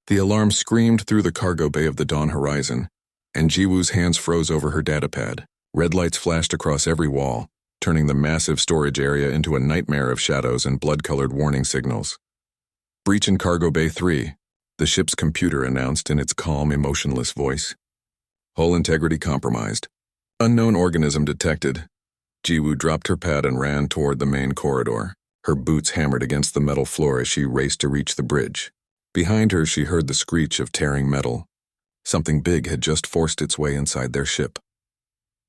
The alarm screamed through the cargo bay of the dawn horizon, and Jiwoo's hands froze over her datapad. Red lights flashed across every wall, turning the massive storage area into a nightmare of shadows and blood-colored warning signals. "Breach in Cargo Bay 3, the ship's computer announced in its calm, emotionless voice. "Hull integrity compromised. Unknown organism detected." Jiwoo dropped her pad and ran toward the main corridor. Her boots hammered against the metal floor as she raced to reach the bridge. Behind her, she heard the screech of tearing metal. Something big had just forced its way inside their ship.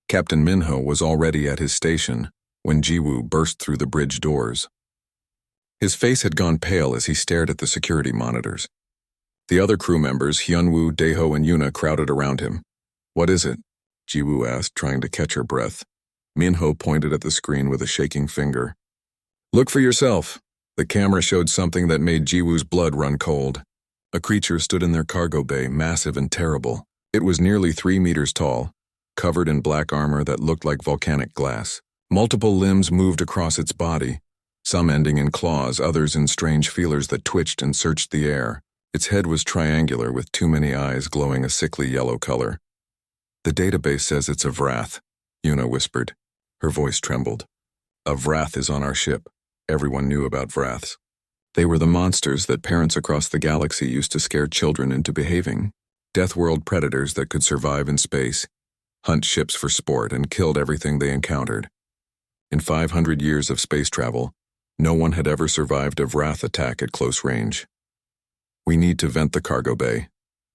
Captain Minho was already at his station when Jiwoo burst through the bridge doors. His face had gone pale as he stared at the security monitors. The other crew members, Hyunwoo, Daeho, and Yuna, crowded around him. "What is it?" Jiwoo asked, trying to catch her breath. Minho pointed at the screen with a shaking finger. "Look for yourself." The camera showed something that made Jiwoo's blood run cold. A creature stood in their cargo bay, massive and terrible. It was nearly 3 meters tall, covered in black armor that looked like volcanic glass. Multiple limbs moved across its body, some ending in claws, others in strange feelers that twitched and searched the air. Its head was triangular with too many eyes glowing a sickly yellow color. "The database says it's a Vrath," Yuna whispered. Her voice trembled. "A Vrath is on our ship." Everyone knew about Vraths. They were the monsters that parents across the galaxy used to scare children into behaving. Death-world predators that could survive in space, hunt ships for sport, and killed everything they encountered. In 500 years of space travel, no one had ever survived a Vrath attack at close range. "We need to vent the cargo bay,"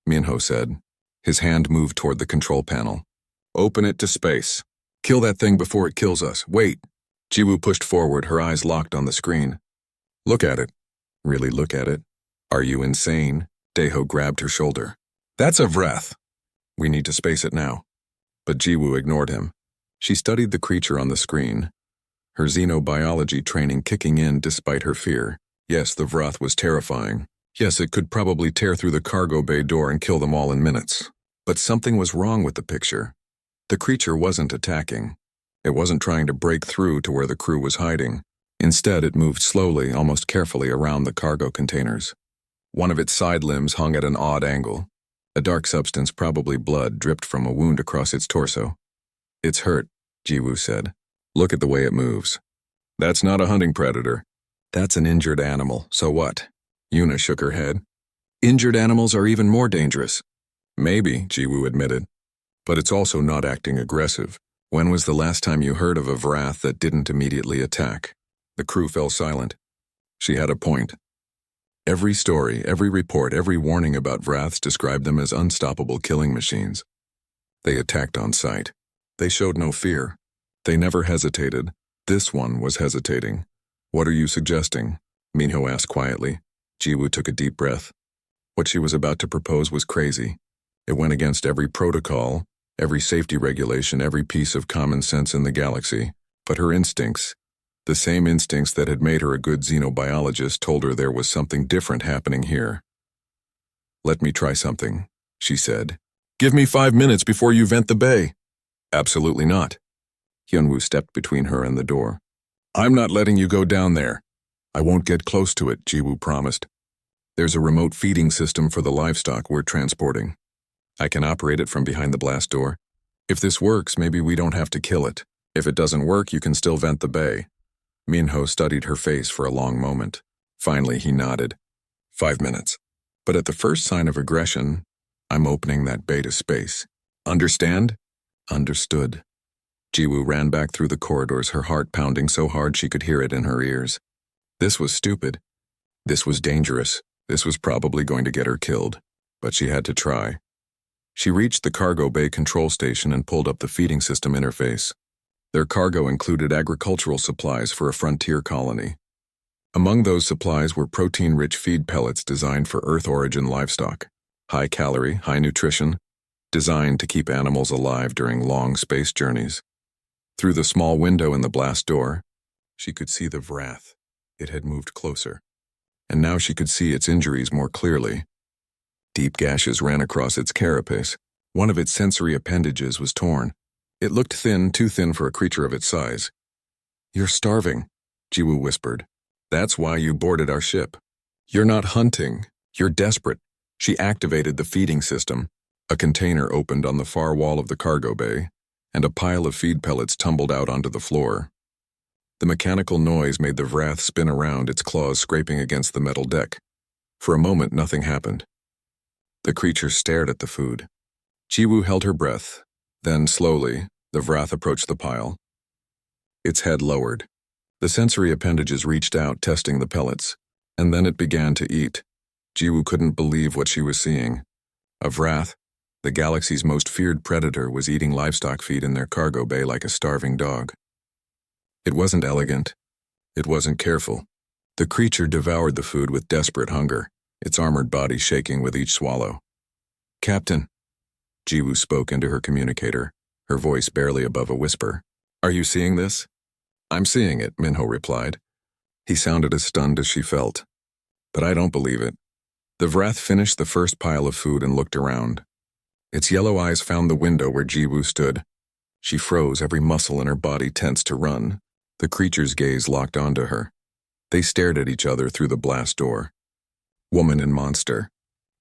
Minho said. His hand moved toward the control panel. "Open it to space. Kill that thing before it kills us. Wait." Jiwoo pushed forward, her eyes locked on the screen. "Look at it." "Really look at it? Are you insane?" Daeho grabbed her shoulder. "That's a Vrath. We need to space it now." But Jiwoo ignored him. She studied the creature on the screen, her xenobiology training kicking in despite her fear. Yes, the Vrath was terrifying. Yes, it could probably tear through the cargo bay door and kill them all in minutes. But something was wrong with the picture. The creature wasn't attacking. It wasn't trying to break through to where the crew was hiding. Instead, it moved slowly, almost carefully around the cargo containers. One of its side limbs hung at an odd angle. A dark substance, probably blood, dripped from a wound across its torso. "It's hurt," Jiwoo said. "Look at the way it moves." "That's not a hunting predator." "That's an injured animal, so what?" Yuna shook her head. "Injured animals are even more dangerous." "Maybe," Jiwoo admitted. "But it's also not acting aggressive. When was the last time you heard of a Vrath that didn't immediately attack?" The crew fell silent. She had a point. Every story, every report, every warning about Vraths described them as unstoppable killing machines. They attacked on sight. They showed no fear. They never hesitated. This one was hesitating. "What are you suggesting?" Minho asked quietly. Jiwoo took a deep breath. What she was about to propose was crazy. It went against every protocol, every safety regulation, every piece of common sense in the galaxy. But her instincts, the same instincts that had made her a good xenobiologist, told her there was something different happening here. "Let me try something," she said. "Give me 5 minutes before you vent the bay." "Absolutely not." Hyunwoo stepped between her and the door. "I'm not letting you go down there." "I won't get close to it," Jiwoo promised. "There's a remote feeding system for the livestock we're transporting. I can operate it from behind the blast door. If this works, maybe we don't have to kill it. If it doesn't work, you can still vent the bay." Minho studied her face for a long moment. Finally, he nodded. 5 minutes. But at the first sign of aggression, I'm opening that bay to space. Understand?" "Understood." Jiwoo ran back through the corridors, her heart pounding so hard she could hear it in her ears. This was stupid. This was dangerous. This was probably going to get her killed. But she had to try. She reached the cargo bay control station and pulled up the feeding system interface. Their cargo included agricultural supplies for a frontier colony. Among those supplies were protein-rich feed pellets designed for Earth-origin livestock. High-calorie, high-nutrition, designed to keep animals alive during long space journeys. Through the small window in the blast door, she could see the Vrath. It had moved closer. And now she could see its injuries more clearly. Deep gashes ran across its carapace. One of its sensory appendages was torn. It looked thin, too thin for a creature of its size. "You're starving," Jiwoo whispered. "That's why you boarded our ship. You're not hunting. You're desperate. She activated the feeding system. A container opened on the far wall of the cargo bay, and a pile of feed pellets tumbled out onto the floor. The mechanical noise made the Vrath spin around, its claws scraping against the metal deck. For a moment, nothing happened. The creature stared at the food. Jiwoo held her breath. Then, slowly, the Vrath approached the pile. Its head lowered. The sensory appendages reached out, testing the pellets, and then it began to eat. Jiwoo couldn't believe what she was seeing. A Vrath, the galaxy's most feared predator, was eating livestock feed in their cargo bay like a starving dog. It wasn't elegant. It wasn't careful. The creature devoured the food with desperate hunger, its armored body shaking with each swallow. "Captain," Jiwoo spoke into her communicator, her voice barely above a whisper. "Are you seeing this?" "I'm seeing it," Minho replied. He sounded as stunned as she felt. "But I don't believe it." The Vrath finished the first pile of food and looked around. Its yellow eyes found the window where Jiwoo stood. She froze, every muscle in her body tense to run. The creature's gaze locked onto her. They stared at each other through the blast door. Woman and monster,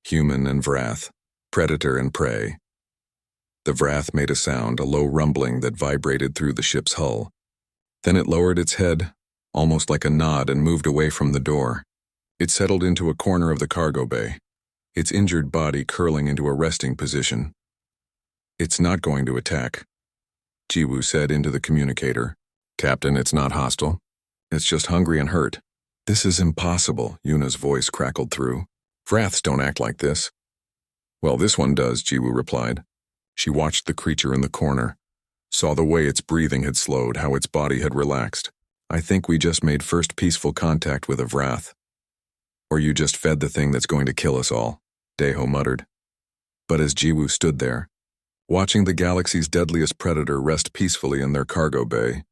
human and Vrath, predator and prey. The Vrath made a sound, a low rumbling that vibrated through the ship's hull. Then it lowered its head, almost like a nod, and moved away from the door. It settled into a corner of the cargo bay, its injured body curling into a resting position. "It's not going to attack," Jiwoo said into the communicator. "Captain, it's not hostile. It's just hungry and hurt." "This is impossible," Yuna's voice crackled through. "Vraths don't act like this." "Well, this one does," Jiwoo replied. She watched the creature in the corner, saw the way its breathing had slowed, how its body had relaxed. "I think we just made first peaceful contact with a Vrath. Or you just fed the thing that's going to kill us all," Daeho muttered. But as Jiwoo stood there, watching the galaxy's deadliest predator rest peacefully in their cargo bay,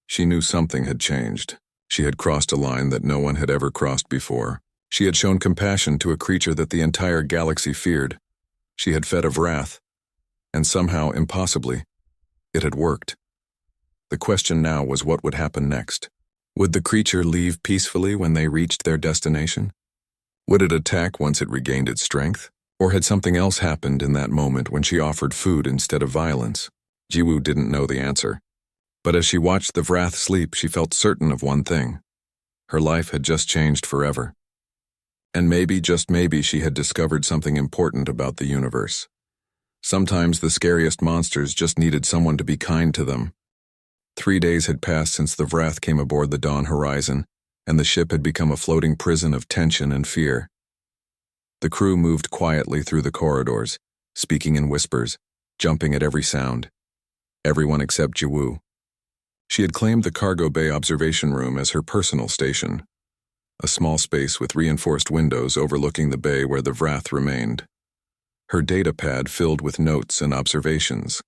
she knew something had changed. She had crossed a line that no one had ever crossed before. She had shown compassion to a creature that the entire galaxy feared. She had fed a Vrath, and somehow, impossibly, it had worked. The question now was what would happen next. Would the creature leave peacefully when they reached their destination? Would it attack once it regained its strength? Or had something else happened in that moment when she offered food instead of violence? Jiwoo didn't know the answer. But as she watched the Vrath sleep, she felt certain of one thing. Her life had just changed forever. And maybe, just maybe, she had discovered something important about the universe. Sometimes the scariest monsters just needed someone to be kind to them. 3 days had passed since the Vrath came aboard the Dawn Horizon, and the ship had become a floating prison of tension and fear. The crew moved quietly through the corridors, speaking in whispers, jumping at every sound. Everyone except Jiwoo. She had claimed the cargo bay observation room as her personal station, a small space with reinforced windows overlooking the bay where the Vrath remained. Her data pad filled with notes and observations.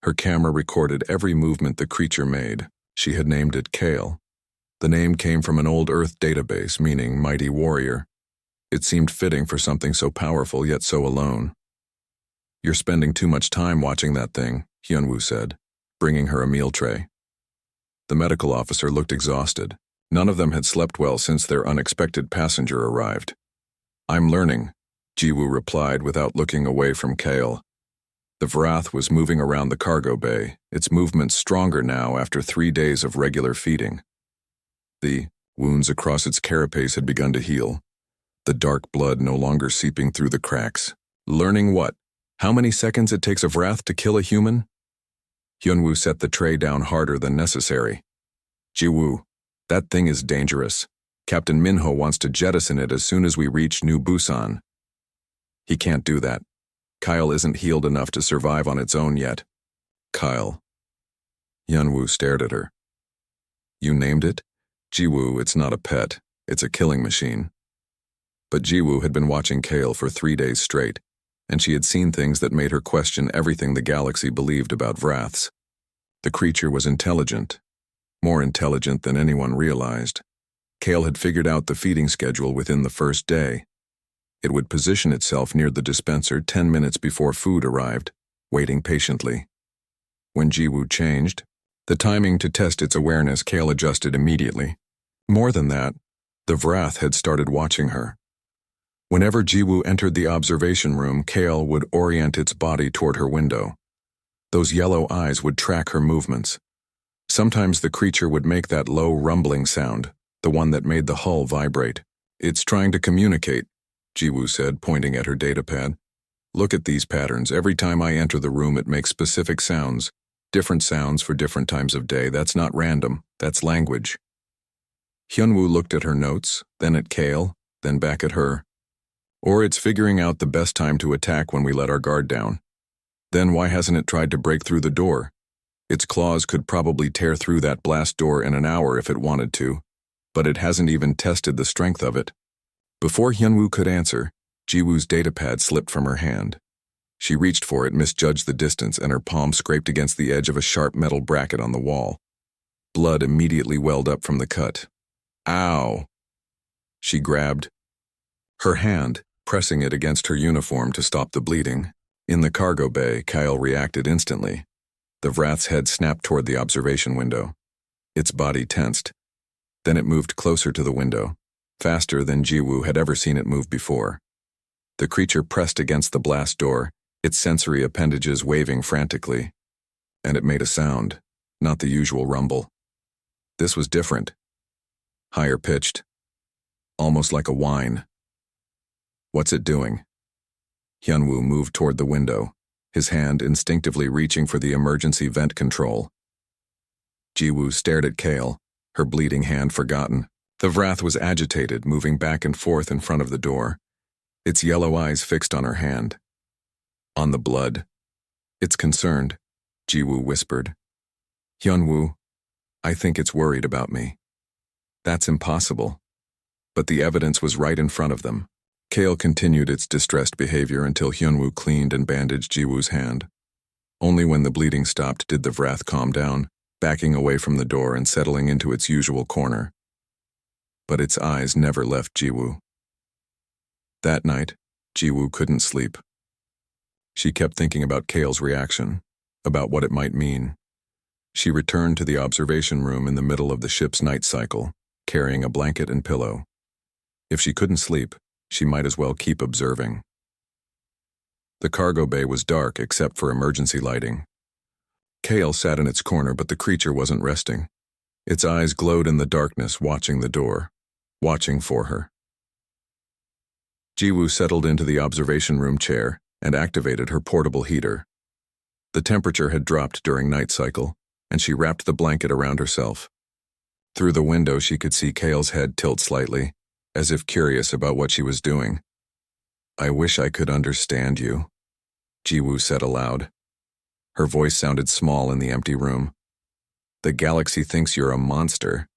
Her camera recorded every movement the creature made. She had named it Kale. The name came from an old Earth database, meaning mighty warrior. It seemed fitting for something so powerful yet so alone. "You're spending too much time watching that thing," Hyunwoo said, bringing her a meal tray. The medical officer looked exhausted. None of them had slept well since their unexpected passenger arrived. "I'm learning," Jiwoo replied without looking away from Kale. The Vrath was moving around the cargo bay, its movements stronger now after 3 days of regular feeding. The wounds across its carapace had begun to heal, the dark blood no longer seeping through the cracks. "Learning what? How many seconds it takes a Vrath to kill a human?" Hyunwoo set the tray down harder than necessary. "Jiwoo, that thing is dangerous. Captain Minho wants to jettison it as soon as we reach New Busan." "He can't do that. Kyle isn't healed enough to survive on its own yet." "Kyle." Hyunwoo stared at her. "You named it? Jiwoo, it's not a pet. It's a killing machine." But Jiwoo had been watching Kale for 3 days straight, and she had seen things that made her question everything the galaxy believed about Vraths. The creature was intelligent, more intelligent than anyone realized. Kale had figured out the feeding schedule within the first day. It would position itself near the dispenser 10 minutes before food arrived, waiting patiently. When Jiwoo changed, the timing to test its awareness, Kale adjusted immediately. More than that, the Vrath had started watching her. Whenever Jiwoo entered the observation room, Kale would orient its body toward her window. Those yellow eyes would track her movements. Sometimes the creature would make that low rumbling sound, the one that made the hull vibrate. "It's trying to communicate," Jiwoo said, pointing at her datapad. "Look at these patterns. Every time I enter the room it makes specific sounds. Different sounds for different times of day. That's not random. That's language." Hyunwoo looked at her notes, then at Kale, then back at her. "Or it's figuring out the best time to attack when we let our guard down. Then why hasn't it tried to break through the door? Its claws could probably tear through that blast door in an hour if it wanted to, but it hasn't even tested the strength of it." Before Hyunwoo could answer, Jiwoo's datapad slipped from her hand. She reached for it, misjudged the distance, and her palm scraped against the edge of a sharp metal bracket on the wall. Blood immediately welled up from the cut. "Ow!" She grabbed her hand, pressing it against her uniform to stop the bleeding. In the cargo bay, Kyle reacted instantly. The Vrath's head snapped toward the observation window. Its body tensed. Then it moved closer to the window, faster than Jiwoo had ever seen it move before. The creature pressed against the blast door, its sensory appendages waving frantically. And it made a sound, not the usual rumble. This was different. Higher pitched. Almost like a whine. "What's it doing?" Hyunwoo moved toward the window, his hand instinctively reaching for the emergency vent control. Jiwoo stared at Kale, her bleeding hand forgotten. The Vrath was agitated, moving back and forth in front of the door, its yellow eyes fixed on her hand. On the blood. "It's concerned," Jiwoo whispered. "Hyunwoo, I think it's worried about me." "That's impossible." But the evidence was right in front of them. Kale continued its distressed behavior until Hyunwoo cleaned and bandaged Jiwoo's hand. Only when the bleeding stopped did the Vrath calm down, backing away from the door and settling into its usual corner. But its eyes never left Jiwoo. That night, Jiwoo couldn't sleep. She kept thinking about Kale's reaction, about what it might mean. She returned to the observation room in the middle of the ship's night cycle, carrying a blanket and pillow. If she couldn't sleep, she might as well keep observing. The cargo bay was dark except for emergency lighting. Kale sat in its corner, but the creature wasn't resting. Its eyes glowed in the darkness, watching the door, watching for her. Jiwoo settled into the observation room chair and activated her portable heater. The temperature had dropped during night cycle, and she wrapped the blanket around herself. Through the window she could see Kale's head tilt slightly, as if curious about what she was doing. "I wish I could understand you," Jiwoo said aloud. Her voice sounded small in the empty room. "The galaxy thinks you're a monster.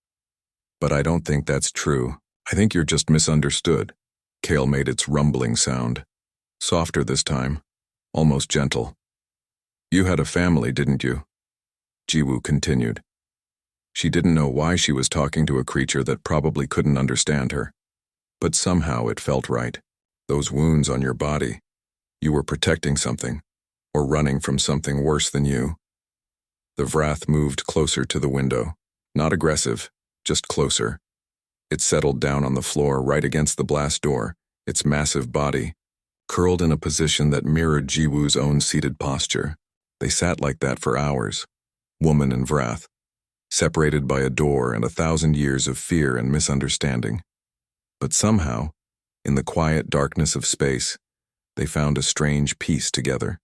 But I don't think that's true. I think you're just misunderstood." Kale made its rumbling sound. Softer this time, almost gentle. "You had a family, didn't you?" Jiwoo continued. She didn't know why she was talking to a creature that probably couldn't understand her. But somehow it felt right. Those wounds on your body. You were protecting something, or running from something worse than you. The Vrath moved closer to the window. Not aggressive, just closer. It settled down on the floor right against the blast door, its massive body, curled in a position that mirrored Jiwoo's own seated posture. They sat like that for hours, woman and Vrath, separated by a door and 1,000 years of fear and misunderstanding. But somehow, in the quiet darkness of space, they found a strange peace together.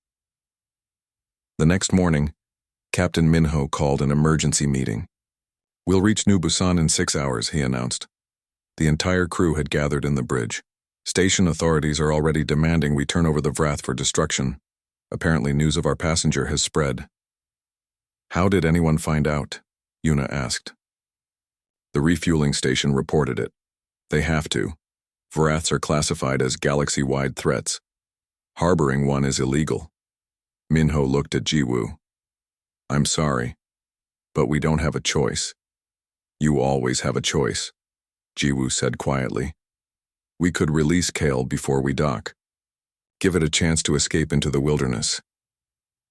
The next morning, Captain Minho called an emergency meeting. "We'll reach New Busan in 6 hours," he announced. The entire crew had gathered in the bridge. "Station authorities are already demanding we turn over the Vrath for destruction. Apparently news of our passenger has spread." "How did anyone find out?" Yuna asked. "The refueling station reported it. They have to. Vraths are classified as galaxy-wide threats. Harboring one is illegal." Minho looked at Jiwoo. "I'm sorry, but we don't have a choice." "You always have a choice," Jiwoo said quietly. "We could release Kale before we dock. Give it a chance to escape into the wilderness.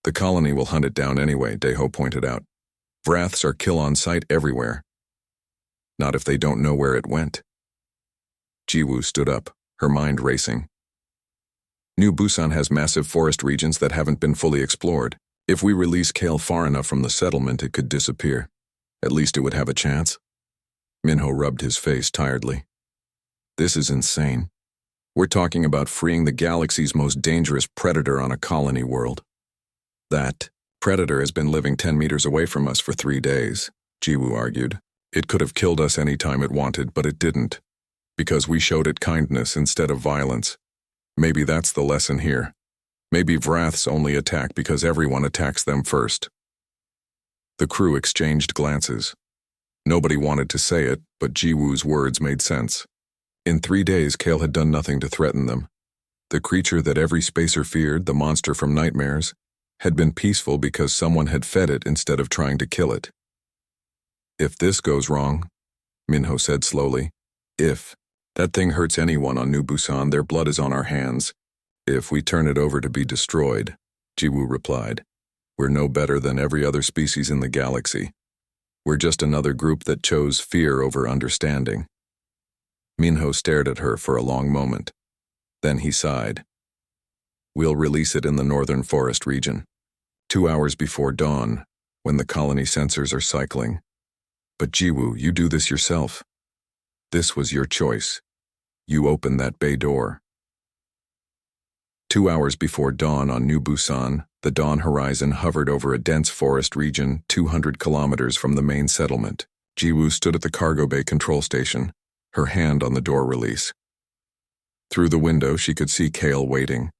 The colony will hunt it down anyway," Daeho pointed out. "Vraths are kill on sight everywhere. Not if they don't know where it went." Jiwoo stood up, her mind racing. New Busan has massive forest regions that haven't been fully explored. If we release Kale far enough from the settlement, it could disappear. At least it would have a chance. Minho rubbed his face tiredly. This is insane. We're talking about freeing the galaxy's most dangerous predator on a colony world. That predator has been living 10 meters away from us for 3 days, Jiwoo argued. It could have killed us any time it wanted, but it didn't. Because we showed it kindness instead of violence. Maybe that's the lesson here. Maybe Vraths only attack because everyone attacks them first. The crew exchanged glances. Nobody wanted to say it, but Jiwoo's words made sense. In 3 days, Kale had done nothing to threaten them. The creature that every spacer feared, the monster from nightmares, had been peaceful because someone had fed it instead of trying to kill it. If this goes wrong, Minho said slowly, if that thing hurts anyone on New Busan, their blood is on our hands. If we turn it over to be destroyed, Jiwoo replied, we're no better than every other species in the galaxy. We're just another group that chose fear over understanding. Minho stared at her for a long moment. Then he sighed. We'll release it in the northern forest region, 2 hours before dawn, when the colony sensors are cycling. But Jiwoo, you do this yourself. This was your choice. You opened that bay door. 2 hours before dawn on New Busan, the dawn horizon hovered over a dense forest region 200 kilometers from the main settlement. Jiwoo stood at the cargo bay control station, her hand on the door release. Through the window, she could see Kale waiting.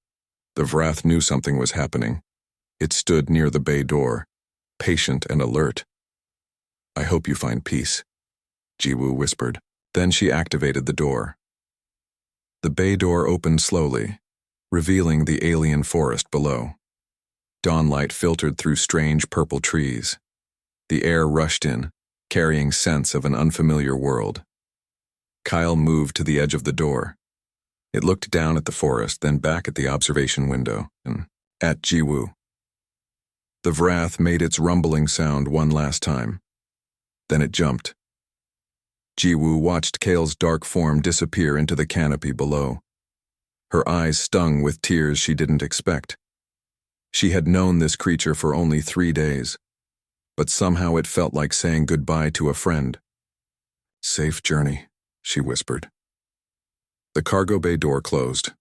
The Vrath knew something was happening. It stood near the bay door, patient and alert. I hope you find peace, Jiwoo whispered. Then she activated the door. The bay door opened slowly, revealing the alien forest below. Dawnlight filtered through strange purple trees. The air rushed in, carrying scents of an unfamiliar world. Kyle moved to the edge of the door. It looked down at the forest, then back at the observation window, and at Jiwoo. The Vrath made its rumbling sound one last time. Then it jumped. Jiwoo watched Kale's dark form disappear into the canopy below. Her eyes stung with tears she didn't expect. She had known this creature for only 3 days, but somehow it felt like saying goodbye to a friend. Safe journey, she whispered. The cargo bay door closed.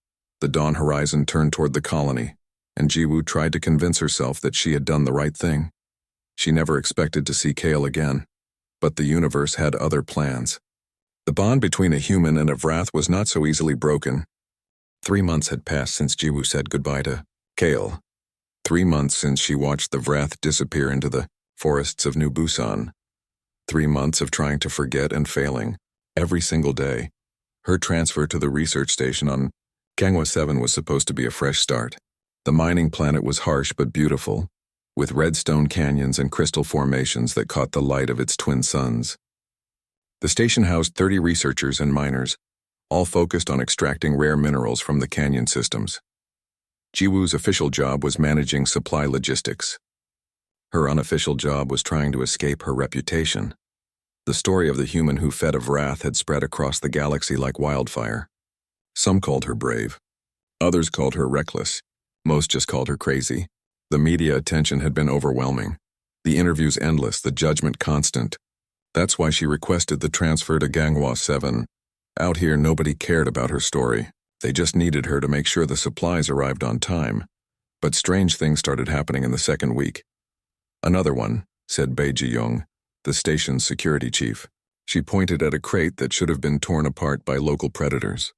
The dawn horizon turned toward the colony, and Jiwoo tried to convince herself that she had done the right thing. She never expected to see Kale again, but the universe had other plans. The bond between a human and a Vrath was not so easily broken. 3 months had passed since Jiwoo said goodbye to Kale. 3 months since she watched the Vrath disappear into the forests of New Busan. 3 months of trying to forget and failing, every single day. Her transfer to the research station on Gangwon 7 was supposed to be a fresh start. The mining planet was harsh but beautiful, with red stone canyons and crystal formations that caught the light of its twin suns. The station housed 30 researchers and miners, all focused on extracting rare minerals from the canyon systems. Jiwoo's official job was managing supply logistics. Her unofficial job was trying to escape her reputation. The story of the human who fed a Vrath had spread across the galaxy like wildfire. Some called her brave. Others called her reckless. Most just called her crazy. The media attention had been overwhelming. The interviews endless, the judgment constant. That's why she requested the transfer to Gangwon 7. Out here, nobody cared about her story. They just needed her to make sure the supplies arrived on time. But strange things started happening in the second week. Another one, said Bae Ji-young, the station's security chief. She pointed at a crate that should have been torn apart by local predators.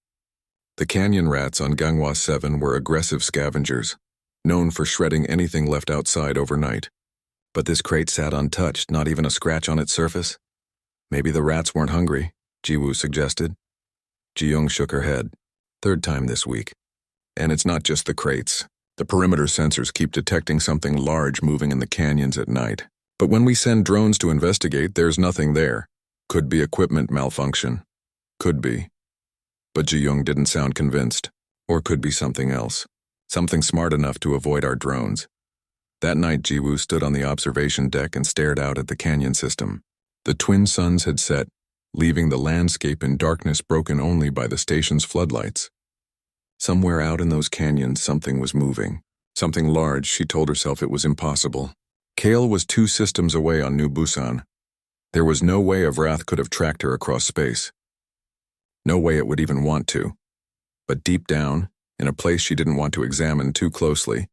The canyon rats on Gangwon 7 were aggressive scavengers, known for shredding anything left outside overnight. But this crate sat untouched, not even a scratch on its surface. Maybe the rats weren't hungry, Jiwoo suggested. Ji-young shook her head. 3rd time this week. And it's not just the crates. The perimeter sensors keep detecting something large moving in the canyons at night. But when we send drones to investigate, there's nothing there. Could be equipment malfunction. Could be. But Ji-young didn't sound convinced. Or could be something else. Something smart enough to avoid our drones. That night, Jiwoo stood on the observation deck and stared out at the canyon system. The twin suns had set, leaving the landscape in darkness broken only by the station's floodlights. Somewhere out in those canyons, something was moving. Something large. She told herself it was impossible. Kale was 2 systems away on New Busan. There was no way a Wrath could have tracked her across space. No way it would even want to. But deep down, in a place she didn't want to examine too closely,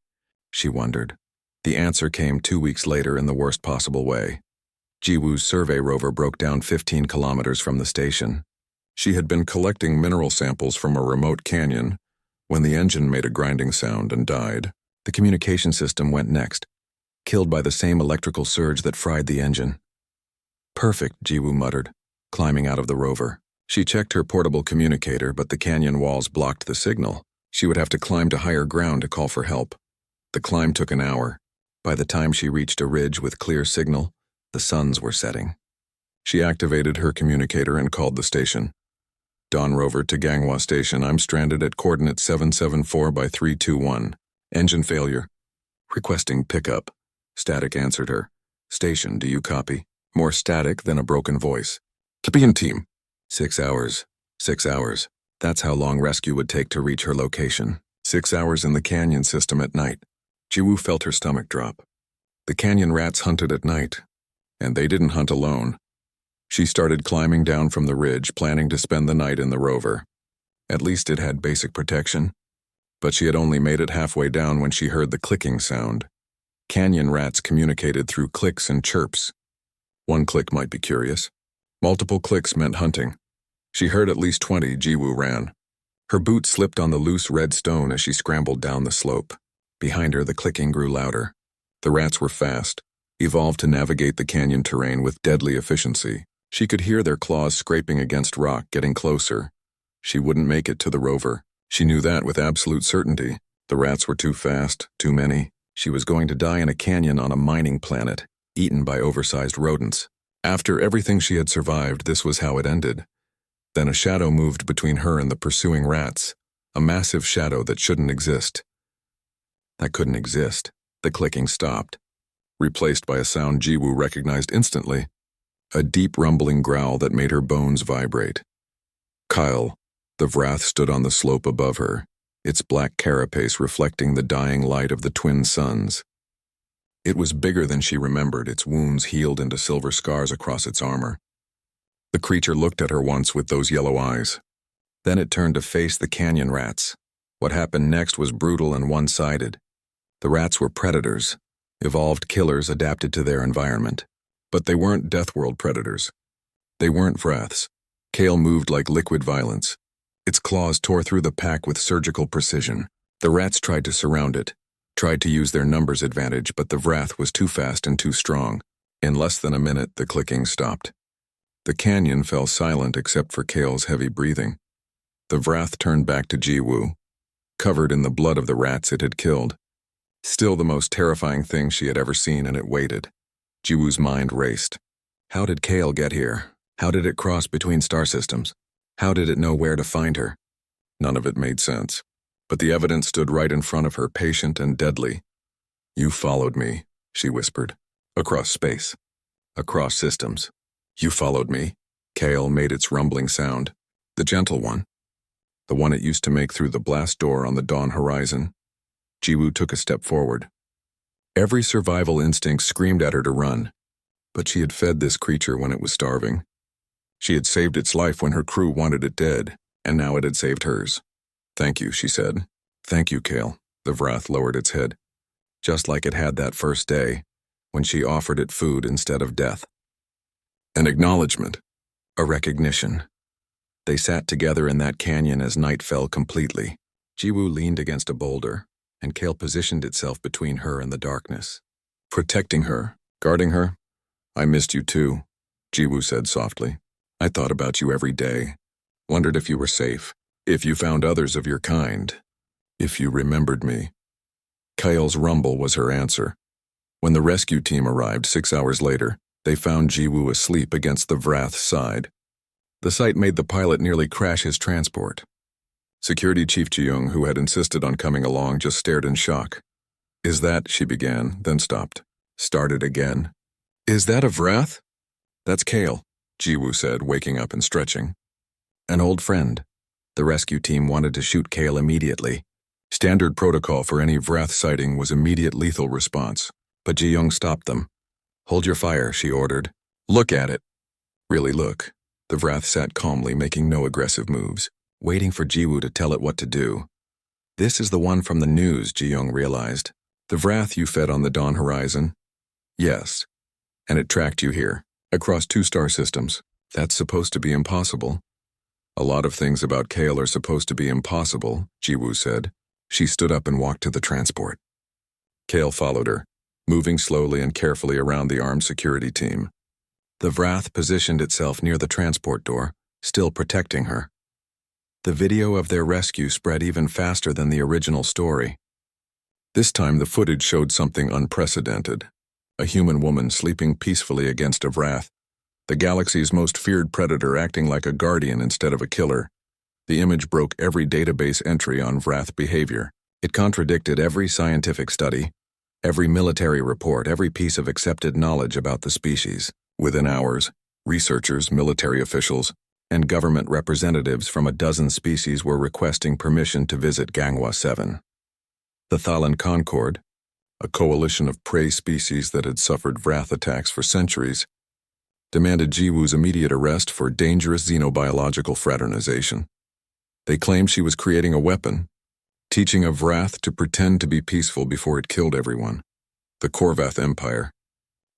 she wondered. The answer came 2 weeks later in the worst possible way. Jiwoo's survey rover broke down 15 kilometers from the station. She had been collecting mineral samples from a remote canyon when the engine made a grinding sound and died. The communication system went next, killed by the same electrical surge that fried the engine. Perfect, Jiwoo muttered, climbing out of the rover. She checked her portable communicator, but the canyon walls blocked the signal. She would have to climb to higher ground to call for help. The climb took an hour. By the time she reached a ridge with clear signal, the suns were setting. She activated her communicator and called the station. Dawn rover to Ganghwa Station. I'm stranded at coordinate 774 by 321. Engine failure. Requesting pickup. Static answered her. Station, do you copy? More static than a broken voice. Capian team. 6 hours. 6 hours. That's how long rescue would take to reach her location. 6 hours in the canyon system at night. Jiwoo felt her stomach drop. The canyon rats hunted at night, and they didn't hunt alone. She started climbing down from the ridge, planning to spend the night in the rover. At least it had basic protection. But she had only made it halfway down when she heard the clicking sound. Canyon rats communicated through clicks and chirps. One click might be curious. Multiple clicks meant hunting. She heard at least 20. Jiwoo ran. Her boot slipped on the loose red stone as she scrambled down the slope. Behind her, the clicking grew louder. The rats were fast, evolved to navigate the canyon terrain with deadly efficiency. She could hear their claws scraping against rock, getting closer. She wouldn't make it to the rover. She knew that with absolute certainty. The rats were too fast, too many. She was going to die in a canyon on a mining planet, eaten by oversized rodents. After everything she had survived, this was how it ended. Then a shadow moved between her and the pursuing rats, a massive shadow that shouldn't exist. That couldn't exist. The clicking stopped, replaced by a sound Jiwoo recognized instantly, a deep rumbling growl that made her bones vibrate. Kyle, the Wrath, stood on the slope above her, its black carapace reflecting the dying light of the twin suns. It was bigger than she remembered, its wounds healed into silver scars across its armor. The creature looked at her once with those yellow eyes. Then it turned to face the canyon rats. What happened next was brutal and one-sided. The rats were predators, evolved killers adapted to their environment. But they weren't Deathworld predators. They weren't Wraths. Kale moved like liquid violence. Its claws tore through the pack with surgical precision. The rats tried to surround it, tried to use their numbers advantage, but the Wrath was too fast and too strong. In less than a minute, the clicking stopped. The canyon fell silent except for Kale's heavy breathing. The Wrath turned back to Jiwoo, covered in the blood of the rats it had killed. Still the most terrifying thing she had ever seen, and it waited. Jiwoo's mind raced. How did Kale get here? How did it cross between star systems? How did it know where to find her? None of it made sense. But the evidence stood right in front of her, patient and deadly. You followed me, she whispered. Across space. Across systems. You followed me. Kale made its rumbling sound. The gentle one. The one it used to make through the blast door on the dawn horizon. Jiwoo took a step forward. Every survival instinct screamed at her to run, but she had fed this creature when it was starving. She had saved its life when her crew wanted it dead, and now it had saved hers. Thank you, she said. Thank you, Kale. The Wrath lowered its head, just like it had that first day, when she offered it food instead of death. An acknowledgement, a recognition. They sat together in that canyon as night fell completely. Jiwoo leaned against a boulder, and Kale positioned itself between her and the darkness. Protecting her, guarding her. I missed you too, Jiwoo said softly. I thought about you every day. Wondered if you were safe, if you found others of your kind, if you remembered me. Kale's rumble was her answer. When the rescue team arrived 6 hours later, they found Jiwoo asleep against the Wrath's side. The sight made the pilot nearly crash his transport. Security Chief Ji-young, who had insisted on coming along, just stared in shock. Is that, she began, then stopped. Started again. Is that a Wrath? That's Kale, Jiwoo said, waking up and stretching. An old friend. The rescue team wanted to shoot Kale immediately. Standard protocol for any Vrath sighting was immediate lethal response, but Ji-young stopped them. "Hold your fire," she ordered. "Look at it." Really look. The Vrath sat calmly, making no aggressive moves, waiting for Ji-woo to tell it what to do. "This is the one from the news," Ji-young realized. "The Vrath you fed on the dawn horizon?" "Yes. And it tracked you here, across 2 star systems. That's supposed to be impossible." "A lot of things about Kale are supposed to be impossible," Ji-woo said. She stood up and walked to the transport. Kale followed her, moving slowly and carefully around the armed security team. The Vrath positioned itself near the transport door, still protecting her. The video of their rescue spread even faster than the original story. This time the footage showed something unprecedented. A human woman sleeping peacefully against a Vrath, the galaxy's most feared predator acting like a guardian instead of a killer. The image broke every database entry on Vrath behavior. It contradicted every scientific study, every military report, every piece of accepted knowledge about the species. Within hours, researchers, military officials, and government representatives from a dozen species were requesting permission to visit Gangwa 7. The Thalan Concord, a coalition of prey species that had suffered Vrath attacks for centuries, demanded Ji-woo's immediate arrest for dangerous xenobiological fraternization. They claimed she was creating a weapon, teaching a Vrath to pretend to be peaceful before it killed everyone. The Korvath Empire,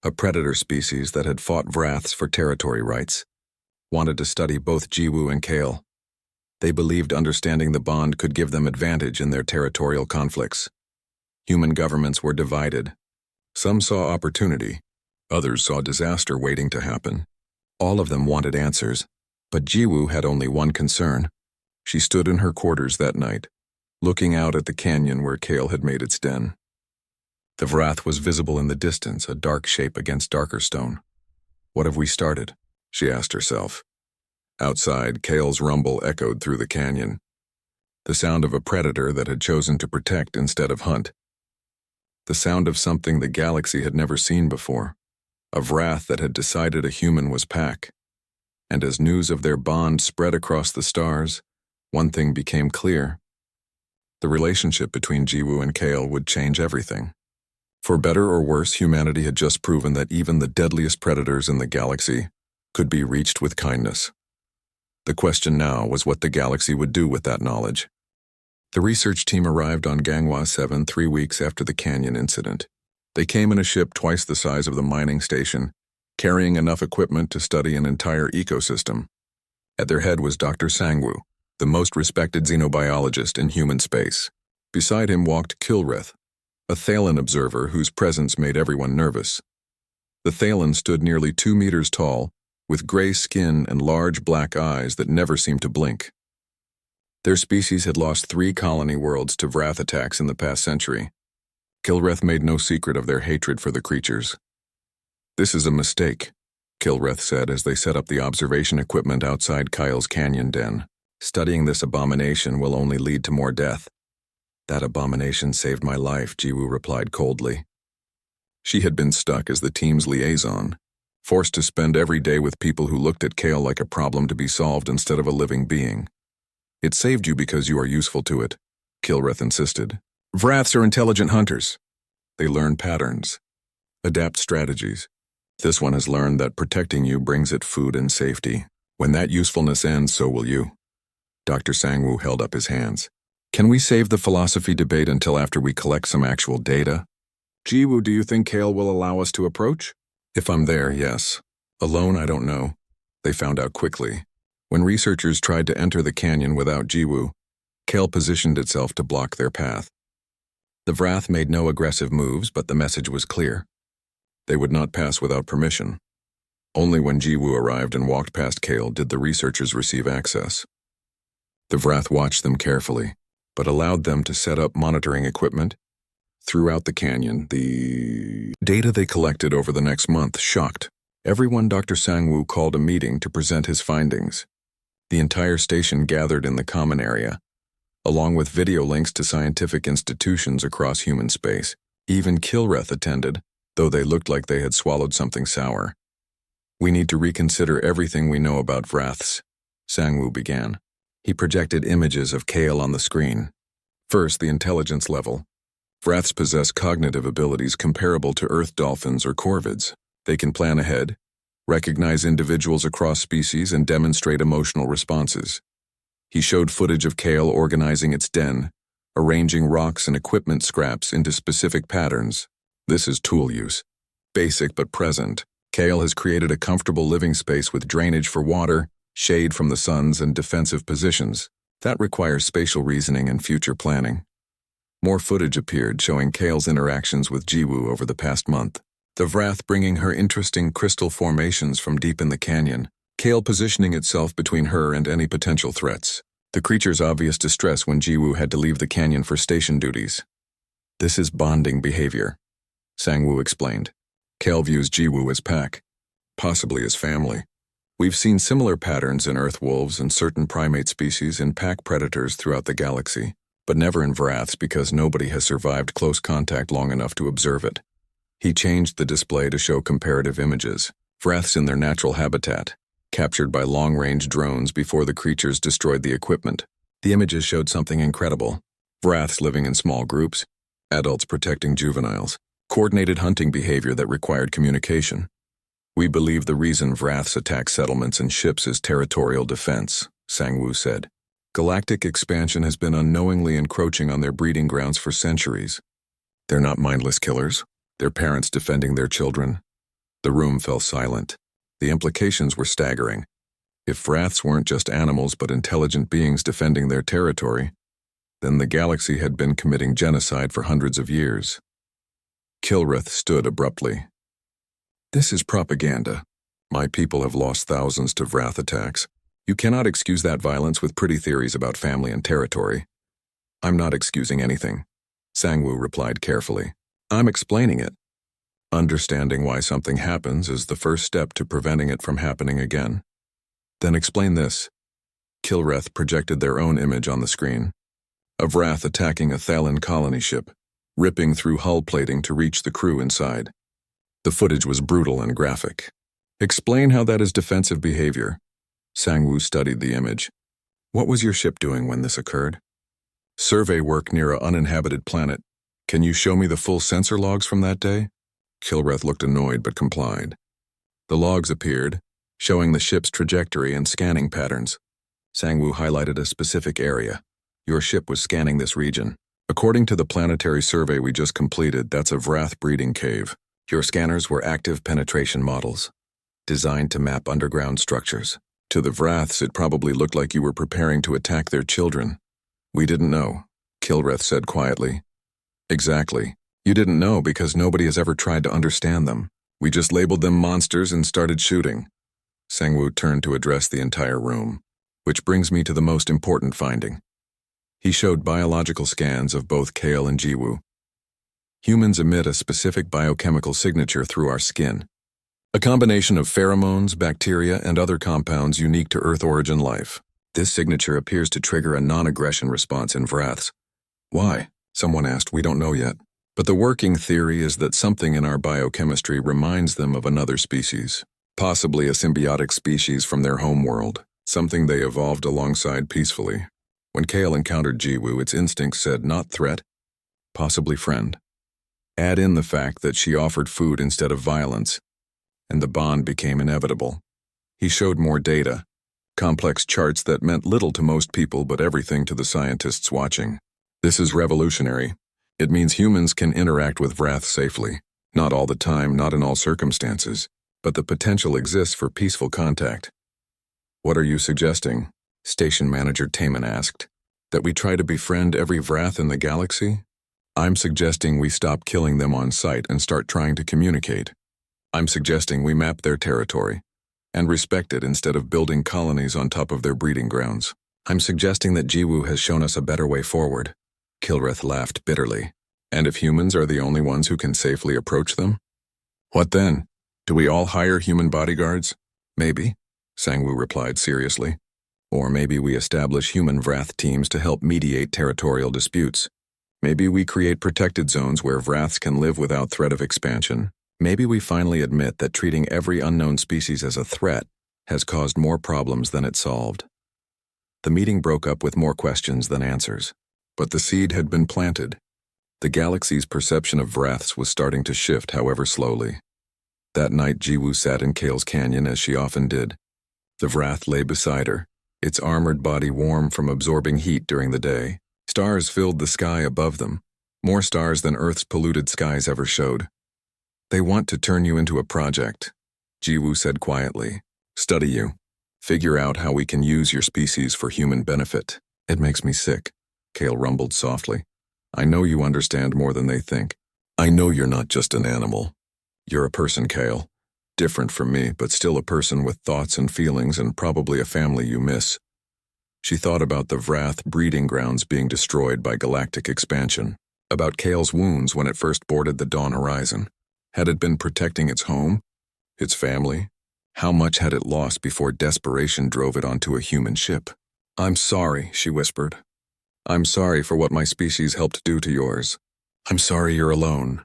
a predator species that had fought Vraths for territory rights, wanted to study both Ji-woo and Kale. They believed understanding the bond could give them advantage in their territorial conflicts. Human governments were divided. Some saw opportunity, others saw disaster waiting to happen. All of them wanted answers, but Ji-woo had only one concern. She stood in her quarters that night, looking out at the canyon where Kale had made its den. The Vrath was visible in the distance, a dark shape against darker stone. "What have we started?" she asked herself. Outside, Kale's rumble echoed through the canyon, the sound of a predator that had chosen to protect instead of hunt. The sound of something the galaxy had never seen before, a Vrath that had decided a human was pack. And as news of their bond spread across the stars, one thing became clear. The relationship between Ji-woo and Kale would change everything. For better or worse, humanity had just proven that even the deadliest predators in the galaxy could be reached with kindness. The question now was what the galaxy would do with that knowledge. The research team arrived on Gangwa 7 3 weeks after the canyon incident. They came in a ship twice the size of the mining station, carrying enough equipment to study an entire ecosystem. At their head was Dr. Sangwoo, the most respected xenobiologist in human space. Beside him walked Kilrith, a Thalan observer whose presence made everyone nervous. The Thalan stood nearly 2 meters tall, with gray skin and large black eyes that never seemed to blink. Their species had lost 3 colony worlds to Vrath attacks in the past century. Kilrith made no secret of their hatred for the creatures. "This is a mistake," Kilrith said as they set up the observation equipment outside Kyle's canyon den. "Studying this abomination will only lead to more death." "That abomination saved my life," Ji-woo replied coldly. She had been stuck as the team's liaison, forced to spend every day with people who looked at Kale like a problem to be solved instead of a living being. "It saved you because you are useful to it," Kilrith insisted. "Vraths are intelligent hunters. They learn patterns, adapt strategies. This one has learned that protecting you brings it food and safety. When that usefulness ends, so will you." Dr. Sangwoo held up his hands. "Can we save the philosophy debate until after we collect some actual data?" "Ji-woo, do you think Kale will allow us to approach?" "If I'm there, yes. Alone, I don't know." They found out quickly. When researchers tried to enter the canyon without Ji-woo, Kale positioned itself to block their path. The Vrath made no aggressive moves, but the message was clear. They would not pass without permission. Only when Ji-woo arrived and walked past Kale did the researchers receive access. The Vrath watched them carefully, but allowed them to set up monitoring equipment. Throughout the canyon, the data they collected over the next month shocked everyone. Dr. Sangwoo called a meeting to present his findings. The entire station gathered in the common area, along with video links to scientific institutions across human space. Even Kilrith attended, though they looked like they had swallowed something sour. "We need to reconsider everything we know about Vraths," Sangwoo began. He projected images of Kale on the screen. First, the intelligence level. Vraths possess cognitive abilities comparable to Earth dolphins or corvids. They can plan ahead, recognize individuals across species, and demonstrate emotional responses. He showed footage of Kale organizing its den, arranging rocks and equipment scraps into specific patterns. This is tool use. Basic but present. Kale has created a comfortable living space with drainage for water, shade from the suns, and defensive positions. That requires spatial reasoning and future planning. More footage appeared showing Kale's interactions with Jiwoo over the past month. The Vrath bringing her interesting crystal formations from deep in the canyon, Kale positioning itself between her and any potential threats. The creature's obvious distress when Jiwoo had to leave the canyon for station duties. This is bonding behavior, Sangwoo explained. Kale views Jiwoo as pack, possibly as family. We've seen similar patterns in earth wolves and certain primate species in pack predators throughout the galaxy, but never in Vraths because nobody has survived close contact long enough to observe it. He changed the display to show comparative images. Vraths in their natural habitat, captured by long-range drones before the creatures destroyed the equipment. The images showed something incredible. Vraths living in small groups, adults protecting juveniles, coordinated hunting behavior that required communication. We believe the reason Vraths attack settlements and ships is territorial defense, Sangwoo said. Galactic expansion has been unknowingly encroaching on their breeding grounds for centuries. They're not mindless killers. They're parents defending their children. The room fell silent. The implications were staggering. If Vraths weren't just animals but intelligent beings defending their territory, then the galaxy had been committing genocide for hundreds of years. Kilrith stood abruptly. This is propaganda. My people have lost thousands to Vrath attacks. You cannot excuse that violence with pretty theories about family and territory. I'm not excusing anything, Sangwoo replied carefully. I'm explaining it. Understanding why something happens is the first step to preventing it from happening again. Then explain this. Kilreth projected their own image on the screen. A Vrath attacking a Thalan colony ship, ripping through hull plating to reach the crew inside. The footage was brutal and graphic. Explain how that is defensive behavior. Sangwoo studied the image. What was your ship doing when this occurred? Survey work near an uninhabited planet. Can you show me the full sensor logs from that day? Kilreth looked annoyed but complied. The logs appeared, showing the ship's trajectory and scanning patterns. Sangwoo highlighted a specific area. Your ship was scanning this region. According to the planetary survey we just completed, that's a Vrath breeding cave. Your scanners were active penetration models, designed to map underground structures. To the Vraths, it probably looked like you were preparing to attack their children. We didn't know, Kilreth said quietly. Exactly. You didn't know because nobody has ever tried to understand them. We just labeled them monsters and started shooting. Sangwoo turned to address the entire room, which brings me to the most important finding. He showed biological scans of both Kale and Jiwoo. Humans emit a specific biochemical signature through our skin. A combination of pheromones, bacteria, and other compounds unique to Earth-origin life. This signature appears to trigger a non-aggression response in Vraths. Why? Someone asked. We don't know yet. But the working theory is that something in our biochemistry reminds them of another species, possibly a symbiotic species from their home world, something they evolved alongside peacefully. When Kale encountered Jiwoo, its instincts said not threat, possibly friend. Add in the fact that she offered food instead of violence, and the bond became inevitable. He showed more data, complex charts that meant little to most people but everything to the scientists watching. This is revolutionary. It means humans can interact with Vrath safely. Not all the time, not in all circumstances, but the potential exists for peaceful contact. What are you suggesting? Station Manager Taman asked. That we try to befriend every Vrath in the galaxy? I'm suggesting we stop killing them on sight and start trying to communicate. I'm suggesting we map their territory and respect it instead of building colonies on top of their breeding grounds. I'm suggesting that Jiwoo has shown us a better way forward. Kilreth laughed bitterly. And if humans are the only ones who can safely approach them? What then? Do we all hire human bodyguards? Maybe, Sangwoo replied seriously. Or maybe we establish human Vrath teams to help mediate territorial disputes. Maybe we create protected zones where Vraths can live without threat of expansion. Maybe we finally admit that treating every unknown species as a threat has caused more problems than it solved. The meeting broke up with more questions than answers. But the seed had been planted. The galaxy's perception of Vraths was starting to shift, however slowly. That night, Jiwoo sat in Kale's canyon as she often did. The Vrath lay beside her, its armored body warm from absorbing heat during the day. Stars filled the sky above them, more stars than Earth's polluted skies ever showed. "They want to turn you into a project," Jiwoo said quietly. "Study you. Figure out how we can use your species for human benefit." "It makes me sick," Kale rumbled softly. "I know you understand more than they think. I know you're not just an animal. You're a person, Kale. Different from me, but still a person with thoughts and feelings and probably a family you miss." She thought about the Vrath breeding grounds being destroyed by galactic expansion, about Kale's wounds when it first boarded the Dawn Horizon. Had it been protecting its home? Its family? How much had it lost before desperation drove it onto a human ship? "I'm sorry," she whispered. "I'm sorry for what my species helped do to yours. I'm sorry you're alone."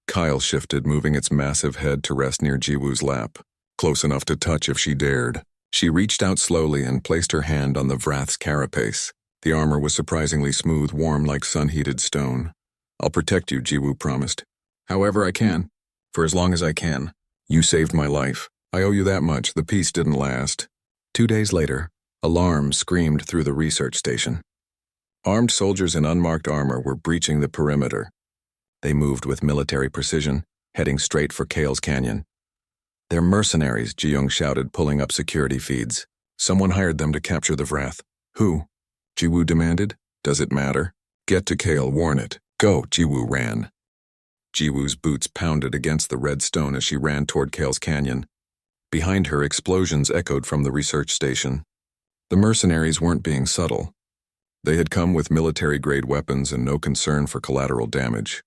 Kyle shifted, moving its massive head to rest near Jiwoo's lap, close enough to touch if she dared. She reached out slowly and placed her hand on the Vrath's carapace. The armor was surprisingly smooth, warm like sun-heated stone. "I'll protect you," Jiwoo promised. "However I can. For as long as I can. You saved my life. I owe you that much. The peace didn't last." 2 days later, alarms screamed through the research station. Armed soldiers in unmarked armor were breaching the perimeter. They moved with military precision, heading straight for Kale's canyon. "They're mercenaries," Ji-young shouted, pulling up security feeds. "Someone hired them to capture the Vrath." "Who?" Jiwoo demanded. "Does it matter? Get to Kale, warn it. Go." Jiwoo ran. Jiwoo's boots pounded against the red stone as she ran toward Kale's canyon. Behind her, explosions echoed from the research station. The mercenaries weren't being subtle. They had come with military-grade weapons and no concern for collateral damage.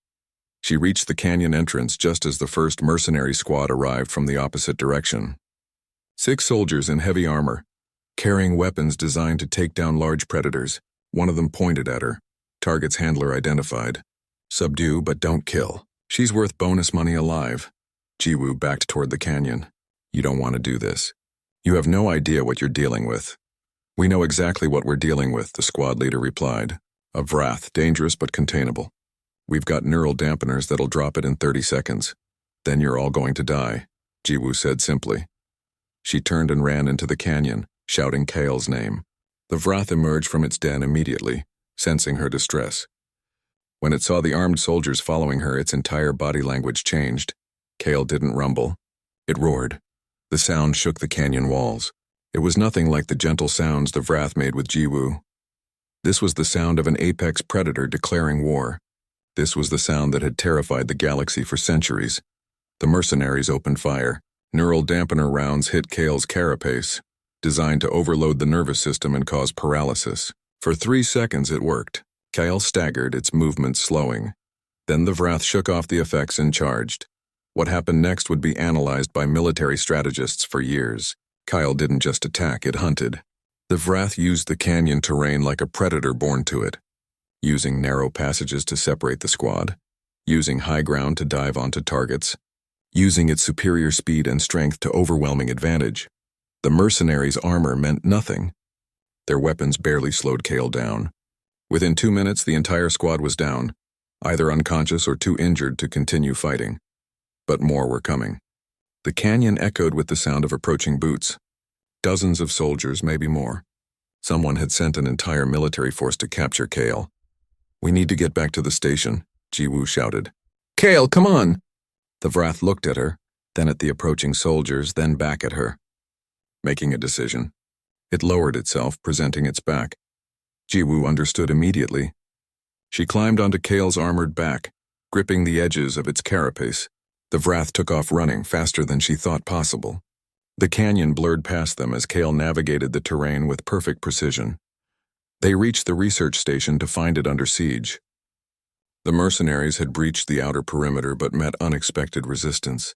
She reached the canyon entrance just as the first mercenary squad arrived from the opposite direction. 6 soldiers in heavy armor, carrying weapons designed to take down large predators. One of them pointed at her. Target's handler identified. "Subdue, but don't kill. She's worth bonus money alive." Jiwoo backed toward the canyon. "You don't want to do this. You have no idea what you're dealing with." "We know exactly what we're dealing with," the squad leader replied. "A Vrath, dangerous but containable. We've got neural dampeners that'll drop it in 30 seconds. Then you're all going to die," Jiwoo said simply. She turned and ran into the canyon, shouting Kale's name. The Vrath emerged from its den immediately, sensing her distress. When it saw the armed soldiers following her, its entire body language changed. Kale didn't rumble. It roared. The sound shook the canyon walls. It was nothing like the gentle sounds the Vrath made with Jiwoo. This was the sound of an apex predator declaring war. This was the sound that had terrified the galaxy for centuries. The mercenaries opened fire. Neural dampener rounds hit Kale's carapace, designed to overload the nervous system and cause paralysis. For 3 seconds it worked. Kale staggered, its movements slowing. Then the Vrath shook off the effects and charged. What happened next would be analyzed by military strategists for years. Kyle didn't just attack, it hunted. The Vrath used the canyon terrain like a predator born to it, using narrow passages to separate the squad, using high ground to dive onto targets, using its superior speed and strength to overwhelming advantage. The mercenaries' armor meant nothing. Their weapons barely slowed Kale down. Within 2 minutes, the entire squad was down, either unconscious or too injured to continue fighting. But more were coming. The canyon echoed with the sound of approaching boots. Dozens of soldiers, maybe more. Someone had sent an entire military force to capture Kale. "We need to get back to the station," Jiwoo shouted. "Kale, come on!" The Vrath looked at her, then at the approaching soldiers, then back at her. Making a decision. It lowered itself, presenting its back. Jiwoo understood immediately. She climbed onto Kale's armored back, gripping the edges of its carapace. The Vrath took off running faster than she thought possible. The canyon blurred past them as Kale navigated the terrain with perfect precision. They reached the research station to find it under siege. The mercenaries had breached the outer perimeter but met unexpected resistance.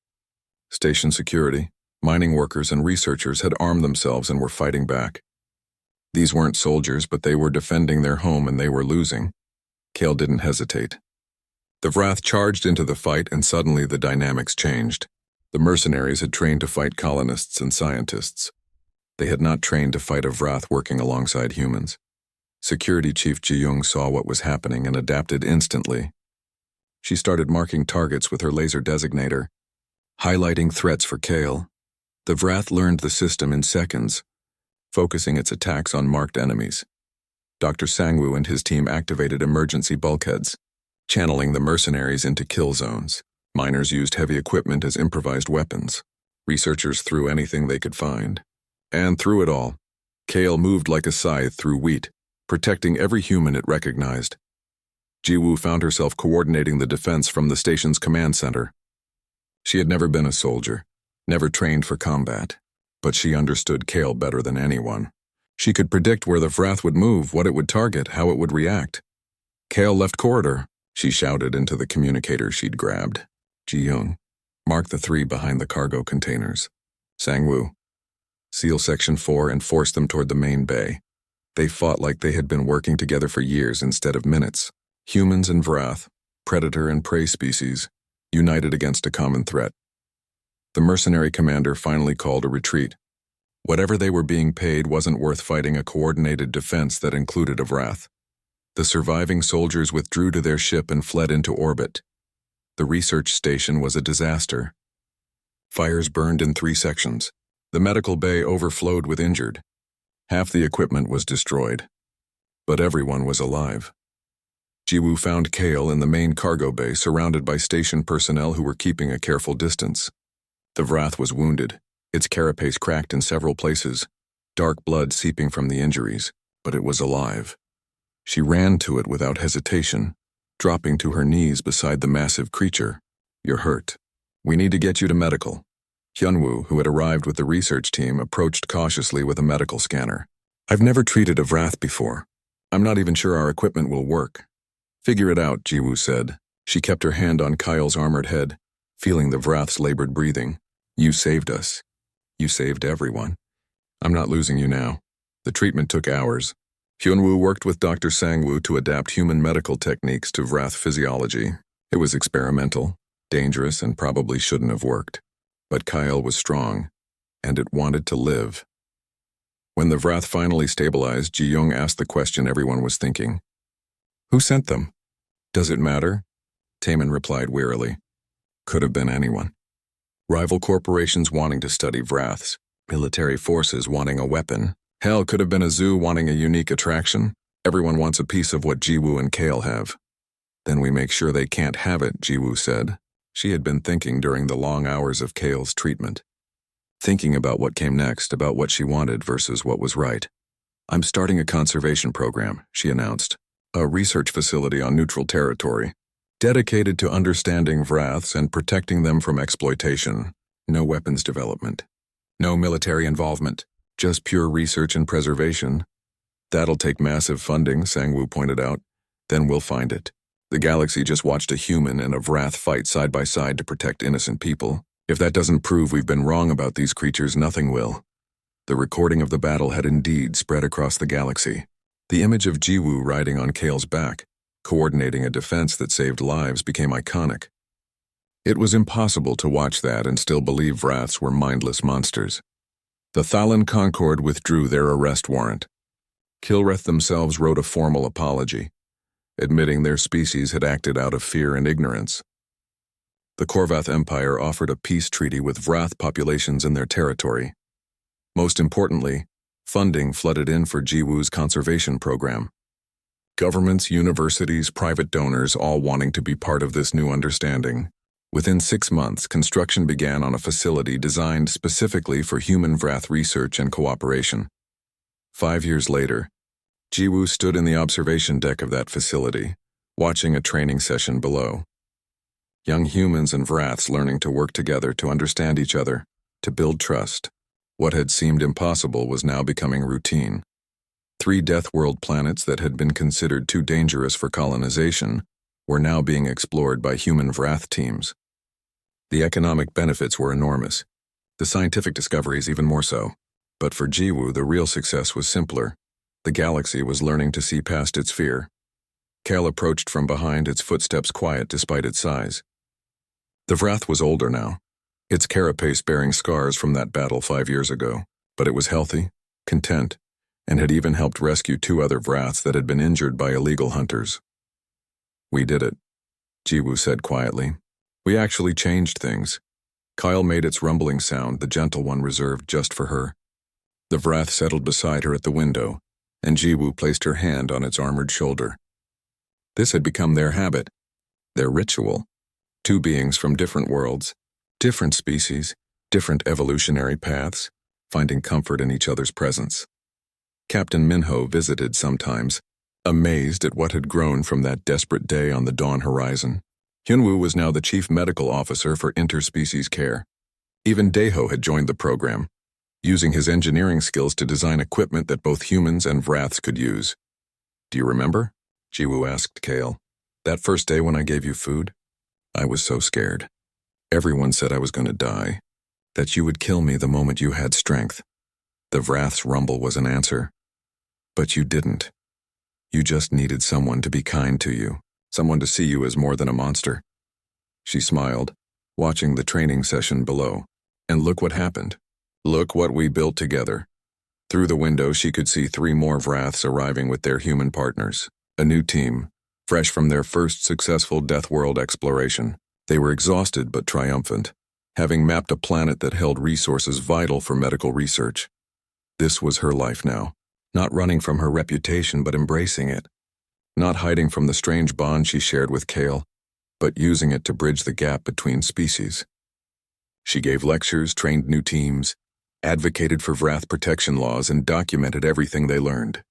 Station security, mining workers, and researchers had armed themselves and were fighting back. These weren't soldiers, but they were defending their home and they were losing. Kale didn't hesitate. The Vrath charged into the fight and suddenly the dynamics changed. The mercenaries had trained to fight colonists and scientists. They had not trained to fight a Vrath working alongside humans. Security Chief Ji-young saw what was happening and adapted instantly. She started marking targets with her laser designator, highlighting threats for Kale. The Vrath learned the system in seconds, focusing its attacks on marked enemies. Dr. Sangwoo and his team activated emergency bulkheads, channeling the mercenaries into kill zones. Miners used heavy equipment as improvised weapons. Researchers threw anything they could find. And through it all, Kale moved like a scythe through wheat, protecting every human it recognized. Jiwoo found herself coordinating the defense from the station's command center. She had never been a soldier, never trained for combat, but she understood Kale better than anyone. She could predict where the Vrath would move, what it would target, how it would react. "Kale left corridor," she shouted into the communicator she'd grabbed. Ji-young, mark the 3 behind the cargo containers. Sangwoo, seal Section 4 and force them toward the main bay. They fought like they had been working together for years instead of minutes. Humans and Vrath, predator and prey species, united against a common threat. The mercenary commander finally called a retreat. Whatever they were being paid wasn't worth fighting a coordinated defense that included a Vrath. The surviving soldiers withdrew to their ship and fled into orbit. The research station was a disaster. Fires burned in 3 sections. The medical bay overflowed with injured. Half the equipment was destroyed. But everyone was alive. Jiwoo found Kale in the main cargo bay, surrounded by station personnel who were keeping a careful distance. The Vrath was wounded, its carapace cracked in several places, dark blood seeping from the injuries, but it was alive. She ran to it without hesitation, dropping to her knees beside the massive creature. "You're hurt. We need to get you to medical." Hyunwoo, who had arrived with the research team, approached cautiously with a medical scanner. "I've never treated a Vrath before. I'm not even sure our equipment will work." "Figure it out," Jiwoo said. She kept her hand on Kyle's armored head, feeling the Vrath's labored breathing. "You saved us. You saved everyone. I'm not losing you now." The treatment took hours. Hyunwoo worked with Dr. Sangwoo to adapt human medical techniques to Vrath physiology. It was experimental, dangerous, and probably shouldn't have worked. But Kyle was strong, and it wanted to live. When the Vrath finally stabilized, Ji-young asked the question everyone was thinking. "Who sent them?" "Does it matter?" Taemin replied wearily. "Could have been anyone. Rival corporations wanting to study Vraths, military forces wanting a weapon. Hell, could have been a zoo wanting a unique attraction. Everyone wants a piece of what Jiwoo and Kale have." "Then we make sure they can't have it," Jiwoo said. She had been thinking during the long hours of Kale's treatment. Thinking about what came next, about what she wanted versus what was right. "I'm starting a conservation program," she announced. "A research facility on neutral territory, dedicated to understanding Vraths and protecting them from exploitation. No weapons development. No military involvement. Just pure research and preservation. That'll take massive funding," Sangwoo pointed out. "Then we'll find it. The galaxy just watched a human and a Vrath fight side by side to protect innocent people. If that doesn't prove we've been wrong about these creatures, nothing will." The recording of the battle had indeed spread across the galaxy. The image of Jiwoo riding on Kale's back, coordinating a defense that saved lives, became iconic. It was impossible to watch that and still believe Vraths were mindless monsters. The Thalan Concord withdrew their arrest warrant. Kilreth themselves wrote a formal apology, admitting their species had acted out of fear and ignorance. The Korvath Empire offered a peace treaty with Vrath populations in their territory. Most importantly, funding flooded in for Jiwoo's conservation program. Governments, universities, private donors, all wanting to be part of this new understanding. Within 6 months, construction began on a facility designed specifically for human Vrath research and cooperation. 5 years later, Jiwoo stood in the observation deck of that facility, watching a training session below. Young humans and Vraths learning to work together to understand each other, to build trust. What had seemed impossible was now becoming routine. 3 Death World planets that had been considered too dangerous for colonization were now being explored by human Vrath teams. The economic benefits were enormous, the scientific discoveries even more so. But for Jiwoo, the real success was simpler. The galaxy was learning to see past its fear. Kale approached from behind, its footsteps quiet despite its size. The Vrath was older now, its carapace bearing scars from that battle 5 years ago. But it was healthy, content, and had even helped rescue 2 other Vraths that had been injured by illegal hunters. "We did it," Jiwoo said quietly. "We actually changed things." Kyle made its rumbling sound, the gentle one reserved just for her. The Vrath settled beside her at the window, and Jiwoo placed her hand on its armored shoulder. This had become their habit, their ritual. 2 beings from different worlds, different species, different evolutionary paths, finding comfort in each other's presence. Captain Minho visited sometimes, amazed at what had grown from that desperate day on the dawn horizon. Hyunwoo was now the chief medical officer for interspecies care. Even Daeho had joined the program, using his engineering skills to design equipment that both humans and Vraths could use. "Do you remember?" Jiwoo asked Kale. "That first day when I gave you food? I was so scared. Everyone said I was going to die, that you would kill me the moment you had strength." The Vrath's rumble was an answer. "But you didn't. You just needed someone to be kind to you, someone to see you as more than a monster." She smiled, watching the training session below. "And look what happened. Look what we built together." Through the window, she could see 3 more Vraths arriving with their human partners. A new team, fresh from their first successful Death World exploration. They were exhausted but triumphant, having mapped a planet that held resources vital for medical research. This was her life now, not running from her reputation but embracing it. Not hiding from the strange bond she shared with Kale, but using it to bridge the gap between species. She gave lectures, trained new teams, advocated for Vrath protection laws, and documented everything they learned.